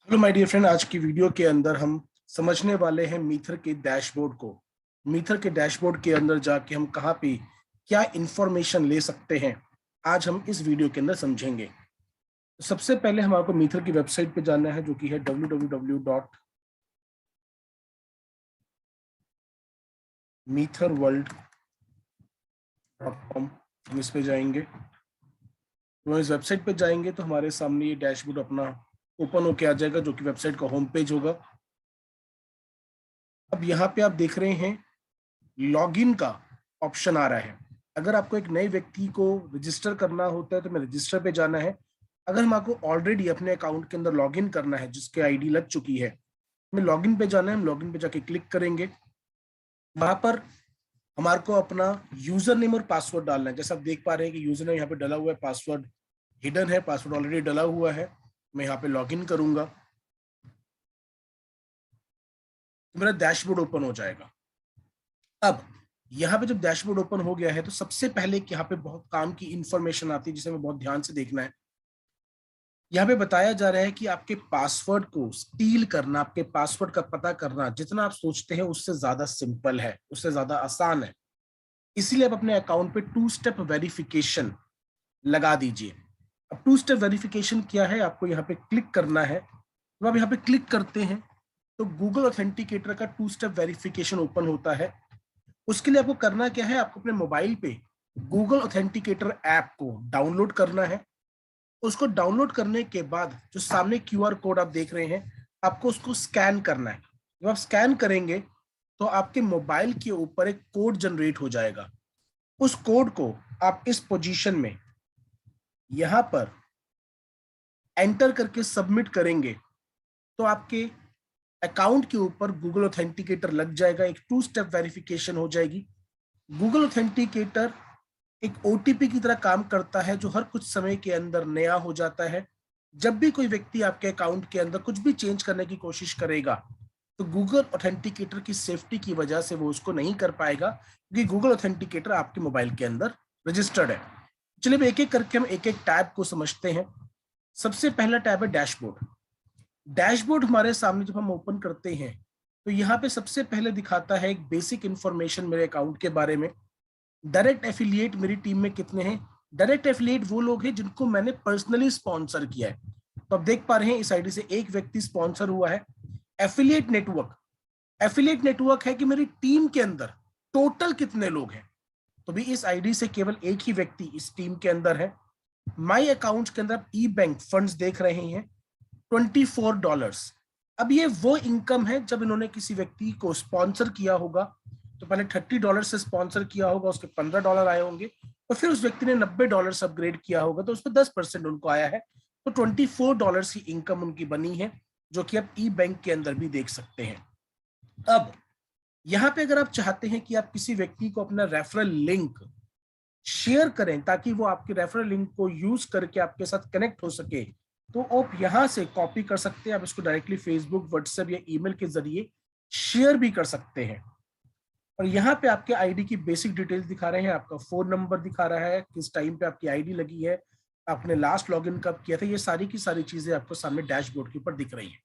Hello my dear friend, आज की video के अंदर हम समझने वाले हैं मीथर के डैशबोर्ड को। मीथर के डैशबोर्ड के अंदर जाके हम कहाँ पे क्या इंफॉर्मेशन ले सकते हैं, आज हम इस वीडियो के अंदर समझेंगे। तो सबसे पहले हमारे को मीथर की वेबसाइट पे जाना है, जो कि है www.metherworld.com। हम इस पे जाएंगे। तो इस वेबसाइट पे जाएंगे तो हमारे सामने ये डैशबोर्ड अपना ओपन होके आ जाएगा, जो कि वेबसाइट का होम पेज होगा। अब यहाँ पे आप देख रहे हैं लॉगिन का ऑप्शन आ रहा है। अगर आपको एक नए व्यक्ति को रजिस्टर करना होता है तो मैं रजिस्टर पे जाना है। अगर हम आपको ऑलरेडी अपने अकाउंट के अंदर लॉगिन करना है, जिसके आईडी लग चुकी है, हमें लॉगिन पे जाना है। हम लॉगिन पे जाके क्लिक करेंगे। वहां पर हमारे को अपना यूजर नेम और पासवर्ड डालना है। जैसे आप देख पा रहे हैं कि यूजर नेम यहाँ पे डला हुआ है, पासवर्ड हिडन है, पासवर्ड ऑलरेडी डला हुआ है। मैं यहाँ पे लॉगिन करूंगा तो मेरा डैशबोर्ड ओपन हो जाएगा। अब यहाँ पे जब डैशबोर्ड ओपन हो गया है तो सबसे पहले यहाँ पे बहुत काम की इंफॉर्मेशन आती है, जिसे हमें बहुत ध्यान से देखना है। यहाँ पे बताया जा रहा है कि आपके पासवर्ड को स्टील करना, आपके पासवर्ड का पता करना जितना आप सोचते हैं उससे ज्यादा सिंपल है, उससे ज्यादा आसान है। इसीलिए आप अपने अकाउंट पे 2 स्टेप वेरिफिकेशन लगा दीजिए। अब 2 स्टेप वेरिफिकेशन क्या है, आपको यहाँ पे क्लिक करना है। जब आप यहाँ पे क्लिक करते हैं तो गूगल ऑथेंटिकेटर का 2 स्टेप वेरिफिकेशन ओपन होता है। उसके लिए आपको करना क्या है, आपको अपने मोबाइल पे गूगल ऑथेंटिकेटर ऐप को डाउनलोड करना है। उसको डाउनलोड करने के बाद जो सामने क्यूआर कोड आप देख रहे हैं, आपको उसको स्कैन करना है। जब आप स्कैन करेंगे तो आपके मोबाइल के ऊपर एक कोड जनरेट हो जाएगा। उस कोड को आप इस पोजीशन में यहां पर एंटर करके सबमिट करेंगे तो आपके अकाउंट के ऊपर गूगल ऑथेंटिकेटर लग जाएगा। एक 2 स्टेप वेरिफिकेशन हो जाएगी। गूगल ऑथेंटिकेटर एक ओटीपी की तरह काम करता है, जो हर कुछ समय के अंदर नया हो जाता है। जब भी कोई व्यक्ति आपके अकाउंट के अंदर कुछ भी चेंज करने की कोशिश करेगा तो गूगल ऑथेंटिकेटर की सेफ्टी की वजह से वो उसको नहीं कर पाएगा, क्योंकि गूगल ऑथेंटिकेटर आपके मोबाइल के अंदर रजिस्टर्ड है। चलिए एक एक करके हम एक एक टैब को समझते हैं। सबसे पहला टैब है डैशबोर्ड। डैशबोर्ड हमारे सामने जब हम ओपन करते हैं तो यहाँ पे सबसे पहले दिखाता है एक बेसिक इंफॉर्मेशन मेरे अकाउंट के बारे में। डायरेक्ट एफिलिएट मेरी टीम में कितने हैं। डायरेक्ट एफिलिएट वो लोग हैं जिनको मैंने पर्सनली स्पॉन्सर किया है। तो आप देख पा रहे हैं इस आईडी से एक व्यक्ति स्पॉन्सर हुआ है। एफिलिएट नेटवर्क, एफिलिएट नेटवर्क है कि मेरी टीम के अंदर टोटल कितने लोग हैं। तो भी इस आईडी से केवल एक ही व्यक्ति इस टीम के अंदर है। माई अकाउंट के अंदर आप ई बैंक फंड्स देख रहे हैं, $24। अब ये वो इनकम है जब इन्होंने किसी व्यक्ति को स्पॉन्सर किया होगा तो पहले $30 से स्पॉन्सर किया होगा, उसके $15 आए होंगे, और फिर उस व्यक्ति ने $90 अपग्रेड किया होगा तो उस पर 10% उनको आया है। तो $24 की इनकम उनकी बनी है, जो कि आप ई बैंक के अंदर भी देख सकते हैं। अब यहाँ पे अगर आप चाहते हैं कि आप किसी व्यक्ति को अपना रेफरल लिंक शेयर करें ताकि वो आपके रेफरल लिंक को यूज करके आपके साथ कनेक्ट हो सके, तो आप यहां से कॉपी कर सकते हैं। आप इसको डायरेक्टली फेसबुक, व्हाट्सएप या ईमेल के जरिए शेयर भी कर सकते हैं। और यहाँ पे आपके आईडी की बेसिक डिटेल्स दिखा रहे हैं, आपका फोन नंबर दिखा रहा है, किस टाइम पे आपकी आईडी लगी है, आपने लास्ट लॉगिन कब किया था, ये सारी की सारी चीजें आपको सामने डैशबोर्ड के ऊपर दिख रही है।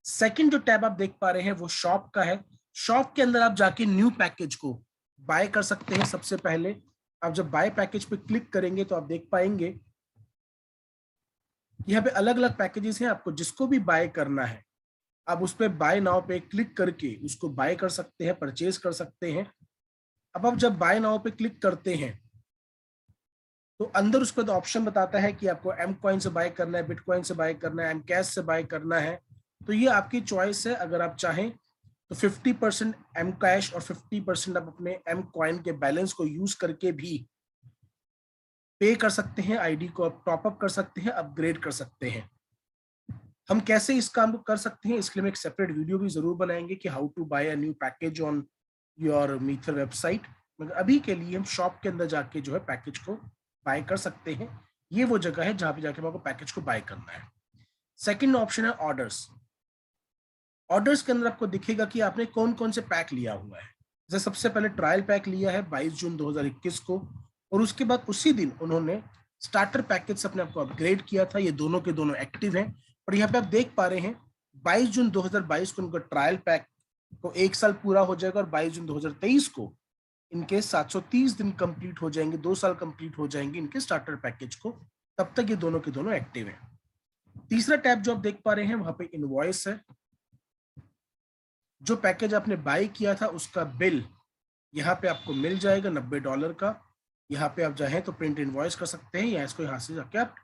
सेकंड जो टैब आप देख पा रहे हैं वो शॉप का है। शॉप के अंदर आप जाके न्यू पैकेज को बाय कर सकते हैं। सबसे पहले आप जब बाय पैकेज पे क्लिक करेंगे तो आप देख पाएंगे यहाँ पे अलग अलग पैकेजेस हैं। आपको जिसको भी बाय करना है आप उस पर बाय नाउ पे क्लिक करके उसको बाय कर सकते हैं, परचेज कर सकते हैं। अब आप जब बाय नाउ पे क्लिक करते हैं तो अंदर उस पर तो ऑप्शन बताता है कि आपको एम कॉइन से बाय करना है, बिटकॉइन से बाय करना है, एम कैश से बाय करना है। तो ये आपकी चॉइस है। अगर आप चाहें तो 50% एम कैश और 50% आप अपने एम कॉइन के बैलेंस को यूज करके भी पे कर सकते हैं, आईडी को आप टॉपअप कर सकते हैं, अपग्रेड कर सकते हैं। हम कैसे इस काम को कर सकते हैं इसके लिए हम एक सेपरेट वीडियो भी जरूर बनाएंगे कि how to buy a new package on your मीथर वेबसाइट। मगर अभी के लिए हम शॉप के अंदर जाके जो है पैकेज को बाय कर सकते हैं। ये वो जगह है जहां पे जाके आपको पैकेज को बाय करना है। सेकंड ऑप्शन है ऑर्डर्स। ऑर्डर्स के अंदर आपको दिखेगा कि आपने कौन कौन से पैक लिया हुआ है। जैसे सबसे पहले ट्रायल पैक लिया है 22 जून 2021 को, और उसके बाद उसी दिन उन्होंने स्टार्टर पैकेज से अपने आपको अपग्रेड किया था। ये दोनों के दोनों एक्टिव हैं। और यहाँ पे आप देख पा रहे हैं 22 जून 2022 को उनका ट्रायल पैक को 1 साल पूरा हो जाएगा, और 22 जून 2023 को इनके 730 दिन कंप्लीट हो जाएंगे, 2 साल कंप्लीट हो जाएंगे इनके स्टार्टर पैकेज को। तब तक ये दोनों के दोनों एक्टिव हैं। तीसरा टैब जो आप देख पा रहे हैं वहां पे इनवॉइस है। जो पैकेज आपने बाय किया था उसका बिल यहाँ पे आपको मिल जाएगा $90 का। यहाँ पे आप चाहें तो प्रिंट इनवॉइस कर सकते हैं, या इसको यहाँ से जाके आप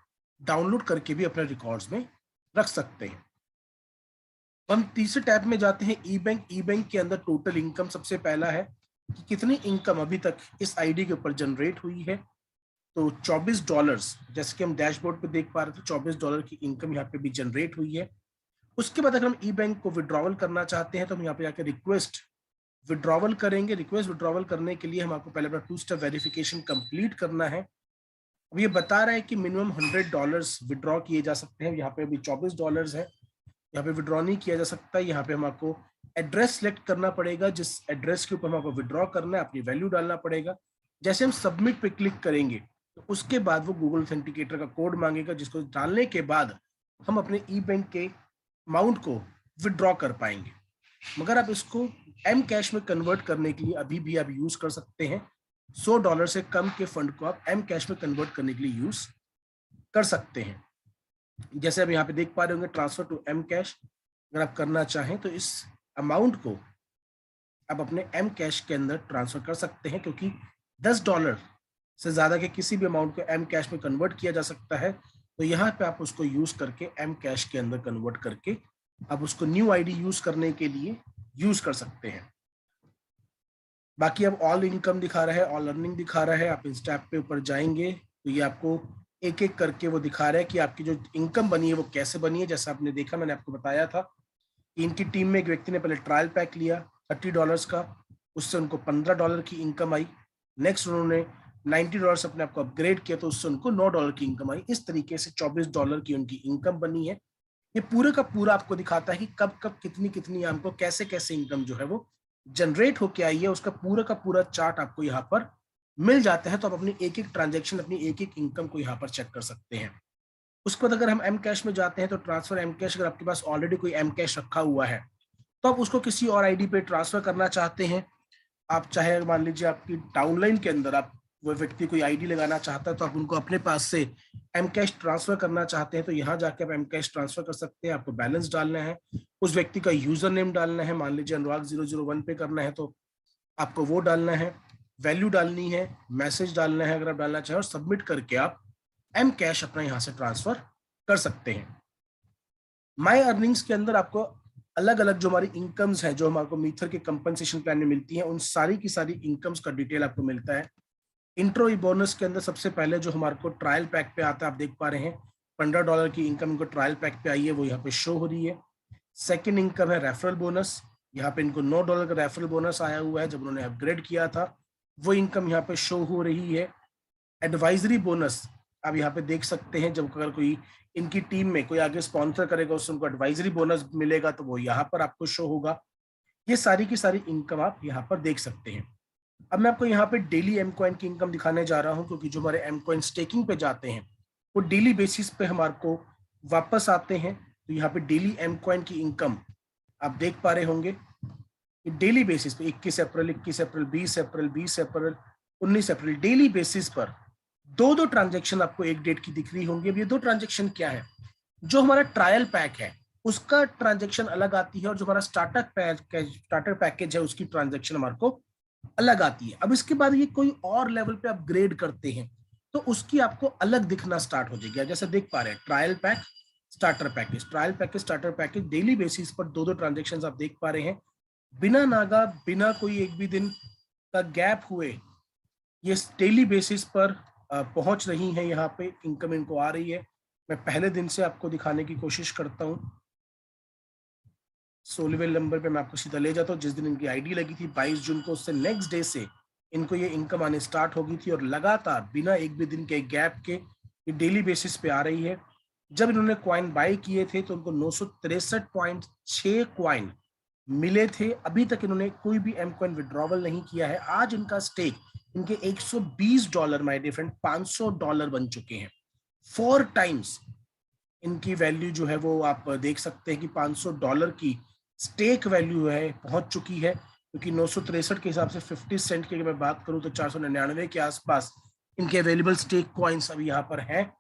डाउनलोड करके भी अपने रिकॉर्ड्स में रख सकते हैं। हम तीसरे टैब में जाते हैं ई बैंक। ई बैंक के अंदर टोटल इनकम सबसे पहला है कि कितनी इनकम अभी तक इस आईडी के ऊपर जनरेट हुई है। तो $24, जैसे कि हम डैशबोर्ड पे देख पा रहे थे, $24 की इनकम यहाँ पे भी जनरेट हुई है। उसके बाद अगर हम ई बैंक को विड्रॉवल करना चाहते हैं तो हम यहाँ पे जाकर रिक्वेस्ट विड्रॉवल करेंगे। रिक्वेस्ट विड्रॉवल करने के लिए हम आपको पहले अपना 2 स्टेप वेरिफिकेशन कंप्लीट करना है। अब ये बता रहा है कि मिनिमम $100 विड्रॉ किए जा सकते हैं। यहाँ पे अभी $24 है, यहाँ पे विड्रॉ नहीं किया जा सकता। यहाँ पे हम आपको एड्रेस सेलेक्ट करना पड़ेगा, जिस एड्रेस के ऊपर हम आपको विड्रॉ करना है, अपनी वैल्यू डालना पड़ेगा। जैसे हम सबमिट पे क्लिक करेंगे तो उसके बाद वो गूगल ऑथेंटिकेटर का कोड मांगेगा, जिसको डालने के बाद हम अपने ई बैंक के अमाउंट को विड्रॉ कर पाएंगे। मगर आप इसको एम कैश में कन्वर्ट करने के लिए अभी भी आप यूज कर सकते हैं। $100 से कम के फंड को आप एम कैश में कन्वर्ट करने के लिए यूज कर सकते हैं। जैसे आप यहाँ पे देख पा रहे होंगे ट्रांसफर टू एम कैश, अगर आप करना चाहें तो इस अमाउंट को आप अपने एम कैश के अंदर ट्रांसफर कर सकते हैं, क्योंकि $10 से ज्यादा के किसी भी अमाउंट को एम कैश में कन्वर्ट किया जा सकता है। तो यहाँ पे आप उसको यूज करके एम कैश के अंदर कन्वर्ट करके आप उसको न्यू आईडी यूज करने के लिए यूज कर सकते हैं। बाकी अब ऑल इनकम दिखा रहा है, ऑल अर्निंग दिखा रहा है। आप इस टैब पे ऊपर जाएंगे तो ये आपको एक एक करके वो दिखा रहा है कि आपकी जो इनकम बनी है वो कैसे बनी है। जैसा आपने देखा, मैंने आपको बताया था कि इनकी टीम में एक व्यक्ति ने पहले ट्रायल पैक लिया $30 का, उससे उनको $15 की इनकम आई। नेक्स्ट उन्होंने $90 अपने आप को अपग्रेड किया तो उससे उनको $9 की इनकम आई। इस तरीके से $24 की उनकी इनकम बनी है। ये पूरे का पूरा आपको दिखाता है कि कब कब कितनी कितनी आपको कैसे कैसे इनकम जो है वो जनरेट होके आई है। उसका पूरा का पूरा चार्ट आपको यहाँ पर मिल जाता है। तो आप अपनी एक एक ट्रांजेक्शन, अपनी एक एक इनकम को यहाँ पर चेक कर सकते हैं। उसके बाद अगर हम एम कैश में जाते हैं तो ट्रांसफर एम कैश, अगर आपके पास ऑलरेडी कोई एम कैश रखा हुआ है तो आप उसको किसी और आईडी पे ट्रांसफर करना चाहते हैं। आप चाहे मान लीजिए आपकी डाउनलाइन के अंदर आप वो व्यक्ति कोई आईडी लगाना चाहता है तो आप उनको अपने पास से एम कैश ट्रांसफर करना चाहते हैं तो यहाँ जाके आप एम कैश ट्रांसफर कर सकते हैं। आपको बैलेंस डालना है, उस व्यक्ति का यूजर नेम डालना है। मान लीजिए अनुराग 001 पे करना है तो आपको वो डालना है, वैल्यू डालनी है, मैसेज डालना है अगर आप डालना चाहें, और सबमिट करके आप एम कैश अपना यहाँ से ट्रांसफर कर सकते हैं। माई अर्निंग्स के अंदर आपको अलग अलग जो हमारी इनकम्स है, जो हमारे को मीथर के कंपनसेशन प्लान में मिलती है, उन सारी की सारी इनकम्स का डिटेल आपको मिलता है। इंट्रो ई बोनस के अंदर सबसे पहले जो हमारे को ट्रायल पैक पे आता है, आप देख पा रहे हैं $15 की इनकम इनको ट्रायल पैक पे आई है, वो यहाँ पे शो हो रही है। सेकंड इनकम है रेफरल बोनस, यहाँ पे इनको $9 का रेफरल बोनस आया हुआ है जब उन्होंने अपग्रेड किया था, वो इनकम यहाँ पे शो हो रही है। एडवाइजरी बोनस आप यहाँ पे देख सकते हैं, जब अगर कोई इनकी टीम में कोई आगे स्पॉन्सर करेगा उससे उनको एडवाइजरी बोनस मिलेगा तो वो यहाँ पर आपको शो होगा। ये सारी की सारी इनकम आप यहाँ पर देख सकते हैं। अब मैं आपको यहाँ पे डेली एम कॉइन की इनकम दिखाने जा रहा हूँ, क्योंकि जो हमारे एम कॉइन स्टेकिंग पे जाते हैं वो डेली बेसिस पे हमारे को वापस आते हैं। तो यहाँ पे डेली एम कॉइन की इनकम आप देख पा रहे होंगे कि डेली बेसिस पे 21 अप्रैल, 20 अप्रैल, 20 अप्रैल, 19 अप्रैल, डेली बेसिस पर दो ट्रांजेक्शन आपको एक डेट की दिख रही होंगी। अब ये 2 ट्रांजेक्शन क्या है, जो हमारा ट्रायल पैक है उसका ट्रांजेक्शन अलग आती है, और जो हमारा स्टार्टर पैकेज है उसकी ट्रांजेक्शन हमारे को अलग आती है। अब इसके बाद ये कोई और लेवल पे अपग्रेड करते हैं तो उसकी आपको अलग दिखना स्टार्ट हो जाएगी। जैसे देख पा रहे हैं trial pack, starter package, trial package, starter package, daily basis पर 2 ट्रांजेक्शंस आप देख पा रहे हैं, बिना नागा, बिना कोई एक भी दिन का गैप हुए ये डेली बेसिस पर पहुंच रही हैं। यहाँ पे इनकम इनको आ रही है। मैं पहले दिन से आपको दिखाने की कोशिश करता हूँ। 16वें नंबर पे मैं आपको सीधा ले जाता हूँ, जिस दिन इनकी आईडी लगी थी 22 जून को, उससे नेक्स्ट डे से इनको ये इनकम आने स्टार्ट हो गई थी, और लगातार बिना एक भी दिन के गैप के ये डेली बेसिस पे आ रही है। जब इन्होंने कॉइन बाय किए थे तो उनको 963.6 कॉइन मिले थे। अभी तक इन्होंने कोई भी एम कॉइन विड्रॉवल नहीं किया है। आज इनका स्टेक इनके $120 माय डियर फ्रेंड $500 बन चुके हैं। 4 टाइम्स इनकी वैल्यू जो है वो आप देख सकते हैं कि $500 की स्टेक वैल्यू है पहुंच चुकी है, क्योंकि 963 के हिसाब से 50 सेंट की अगर मैं बात करूं तो 499 के आसपास इनके अवेलेबल स्टेक कॉइन्स अभी यहाँ पर हैं।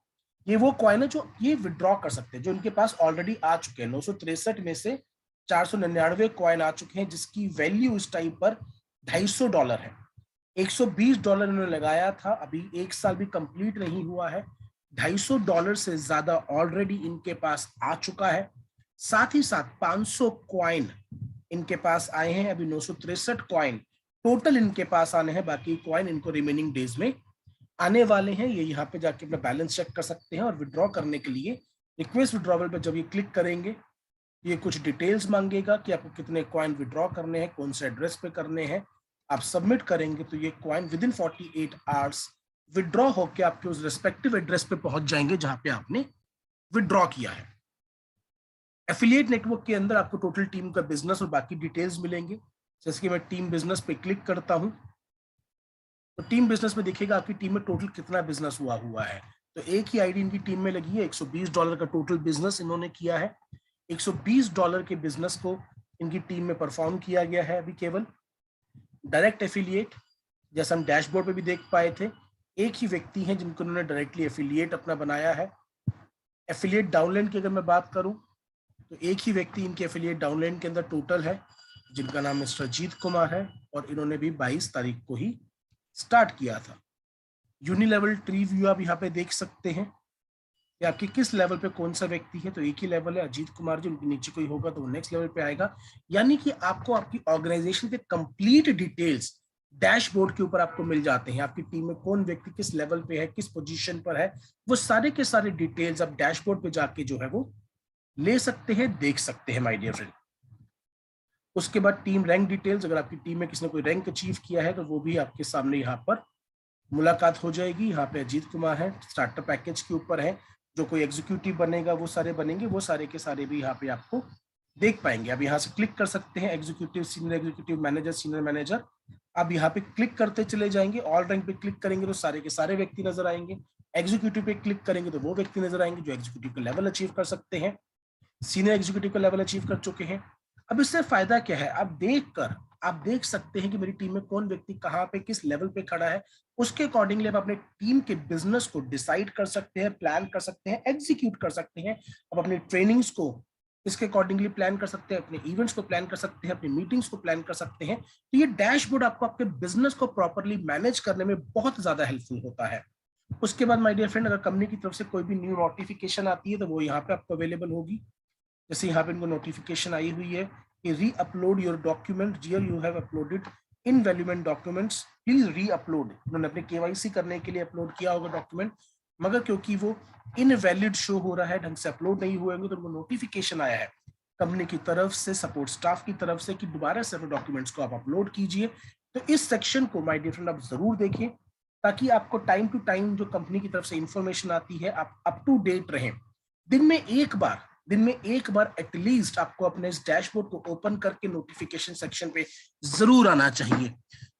ये वो कॉइन है जो ये विड्रॉ कर सकते हैं, जो इनके पास ऑलरेडी आ चुके हैं। 963 में से 499 कॉइन आ चुके हैं, जिसकी वैल्यू इस टाइम पर $250 है। $120 इन्होंने लगाया था, अभी 1 साल भी कंप्लीट नहीं हुआ है। $250 से ज्यादा ऑलरेडी इनके पास आ चुका है। साथ ही साथ 500 कॉइन इनके पास आए हैं। अभी 963 कॉइन टोटल इनके पास आने हैं, बाकी कॉइन इनको रिमेनिंग डेज में आने वाले हैं। ये यहाँ पे जाके अपना बैलेंस चेक कर सकते हैं। और विड्रॉ करने के लिए रिक्वेस्ट विड्रॉवल पे जब ये क्लिक करेंगे, ये कुछ डिटेल्स मांगेगा कि आपको कितने कॉइन विड्रॉ करने हैं, कौन से एड्रेस पे करने हैं। आप सबमिट करेंगे तो ये coin with in 48 hours withdraw होकर आपके उस रेस्पेक्टिव एड्रेस पे पहुंच जाएंगे जहां पे आपने विड्रॉ किया है। एफिलिएट नेटवर्क के अंदर आपको टोटल टीम का बिजनेस और बाकी डिटेल्स मिलेंगे। जैसे कि मैं टीम बिजनेस पे क्लिक करता हूं तो टीम बिजनेस में देखिएगा आपकी टीम में टोटल कितना बिजनेस हुआ है। तो एक ही आईडी इनकी टीम में लगी है। $120 का टोटल बिजनेस इन्होंने किया है। $120 के बिजनेस को इनकी टीम में परफॉर्म किया गया है। अभी केवल डायरेक्ट एफिलिएट, जैसा हम डैशबोर्ड पे भी देख पाए थे, एक ही व्यक्ति हैं जिनको उन्होंने डायरेक्टली एफिलिएट अपना बनाया है। एफिलिएट डाउनलाइन की अगर मैं बात करूं तो एक ही व्यक्ति इनके एफिलिएट डाउनलाइन के अंदर टोटल है, जिनका नाम मिस्टर अजीत कुमार है, और इन्होंने भी 22 तारीख को ही स्टार्ट किया था। यूनिलेवल ट्री व्यू आप यहाँ पे देख सकते हैं कि आपके किस लेवल पे कौन सा व्यक्ति है। तो एक ही लेवल है अजीत कुमार जी, उनके नीचे कोई होगा तो वो नेक्स्ट लेवल पे आएगा। यानी कि आपको आपकी ऑर्गेनाइजेशन के कंप्लीट डिटेल्स डैशबोर्ड के ऊपर आपको मिल जाते हैं। आपकी टीम में कौन व्यक्ति किस लेवल पे है, किस पोजीशन पर है, वो सारे के सारे डिटेल्स आप डैशबोर्ड पे जाके जो है वो ले सकते हैं, देख सकते हैं माय डियर फ्रेंड। उसके बाद टीम रैंक डिटेल्स, अगर आपकी टीम में किसी ने कोई रैंक अचीव किया है तो वो भी आपके सामने यहाँ पर मुलाकात हो जाएगी। यहाँ पे अजीत कुमार है, स्टार्टर पैकेज के ऊपर है। जो कोई एग्जीक्यूटिव बनेगा वो सारे बनेंगे, वो सारे के सारे भी यहाँ पे आपको देख पाएंगे। अब यहाँ से क्लिक कर सकते हैं executive, senior executive, manager, senior manager. अब यहाँ पे क्लिक करते चले जाएंगे। ऑल रैंक पे क्लिक करेंगे तो सारे के सारे व्यक्ति नजर आएंगे। एग्जीक्यूटिव पे क्लिक करेंगे तो वो व्यक्ति नजर आएंगे जो एग्जीक्यूटिव का लेवल अचीव कर सकते हैं, सीनियर एग्जीक्यूटिव का लेवल अचीव कर चुके हैं। अब इससे फायदा क्या है, आप देख सकते हैं कि मेरी टीम में कौन व्यक्ति कहाँ पे किस लेवल पे खड़ा है। उसके अकॉर्डिंगली आप अपने टीम के बिजनेस को डिसाइड कर सकते हैं, प्लान कर सकते हैं, एग्जीक्यूट कर सकते हैं। आप अपनी ट्रेनिंग्स को इसके अकॉर्डिंगली प्लान कर सकते हैं, अपने इवेंट्स को प्लान कर सकते हैं, अपनी मीटिंग्स को प्लान कर सकते हैं। तो ये डैशबोर्ड आपको आपके बिजनेस को प्रॉपरली मैनेज करने में बहुत ज्यादा हेल्पफुल होता है। उसके बाद माय डियर फ्रेंड, अगर कंपनी की तरफ से कोई भी न्यू नोटिफिकेशन आती है तो वो यहाँ पे आपको अवेलेबल होगी। जैसे यहाँ पे इनको नोटिफिकेशन आई हुई है कि reupload your document, dear you have uploaded invaluable documents, please reupload. उन्होंने अपने केवाईसी करने के लिए अपलोड किया होगा डॉक्यूमेंट, मगर क्योंकि वो इनवैलिड शो हो रहा है, ढंग से अपलोड नहीं हुए होंगे, तो उनको नोटिफिकेशन आया है कंपनी की तरफ से, सपोर्ट स्टाफ की तरफ से, कि दोबारा से अपने डॉक्यूमेंट्स को आप अपलोड कीजिए। तो इस सेक्शन को माय डियर फ्रेंड आप जरूर देखिए, ताकि आपको टाइम टू टाइम जो कंपनी की तरफ से इंफॉर्मेशन आती है आप अप टू डेट रहें। दिन में एक बार एटलीस्ट आपको अपने इस डैशबोर्ड को ओपन करके नोटिफिकेशन सेक्शन पे जरूर आना चाहिए।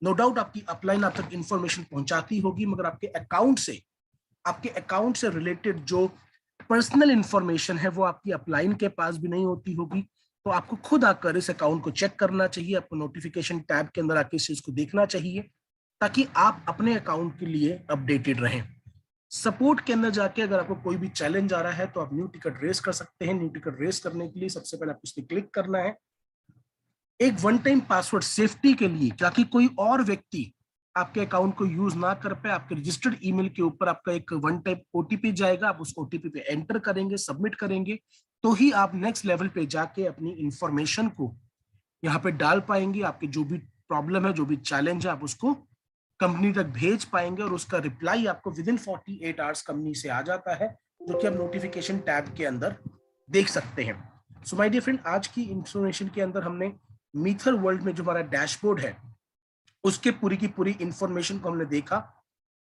नो डाउट आपकी अपलाइन आप तक इंफॉर्मेशन पहुंचाती होगी, मगर आपके अकाउंट से रिलेटेड जो पर्सनल इंफॉर्मेशन है वो आपकी अपलाइन के पास भी नहीं होती होगी। तो आपको खुद आकर इस अकाउंट को चेक करना चाहिए, आपको नोटिफिकेशन टैब के अंदर आकर इस चीज को देखना चाहिए, ताकि आप अपने अकाउंट के लिए अपडेटेड रहें। सपोर्ट के अंदर जाके अगर आपको कोई भी चैलेंज आ रहा है तो आप न्यू टिकट रेस कर सकते हैं। न्यू टिकट रेस करने के लिए सबसे पहले आपको इस पर क्लिक करना है, एक वन टाइम पासवर्ड सेफ्टी के लिए, ताकि कोई और व्यक्ति आपके अकाउंट को यूज ना कर पाए। आपके रजिस्टर्ड ईमेल के ऊपर आपका एक वन टाइम ओटीपी जाएगा, आप उस ओटीपी पे एंटर करेंगे, सबमिट करेंगे, तो ही आप नेक्स्ट लेवल पे जाके अपनी इंफॉर्मेशन को यहाँ पे डाल पाएंगे। आपके जो भी प्रॉब्लम है, जो भी चैलेंज है, आप उसको कंपनी तक भेज पाएंगे और उसका रिप्लाई आपको विद इन 48 आवर्स कंपनी से आ जाता है, जो कि आप नोटिफिकेशन टैब के अंदर देख सकते हैं। सो माय डियर फ्रेंड, आज की इंफॉर्मेशन के अंदर हमने मीथर वर्ल्ड में जो हमारा डैशबोर्ड है उसके पूरी की पूरी इंफॉर्मेशन को हमने देखा।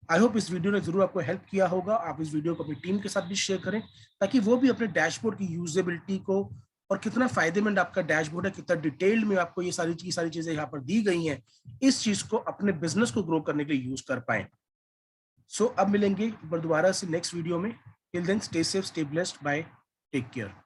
आई होप इस वीडियो ने जरूर आपको हेल्प किया होगा। आप इस वीडियो को अपनी टीम के साथ भी शेयर करें, ताकि वो भी अपने डैशबोर्ड की यूजेबिलिटी को, और कितना फायदेमंद आपका डैशबोर्ड है, कितना डिटेल्ड में आपको ये सारी चीजें यहाँ पर दी गई हैं, इस चीज को अपने बिजनेस को ग्रो करने के लिए यूज कर पाए। सो अब मिलेंगे दोबारा से नेक्स्ट वीडियो में। Till then stay safe, stay blessed, bye. Take care.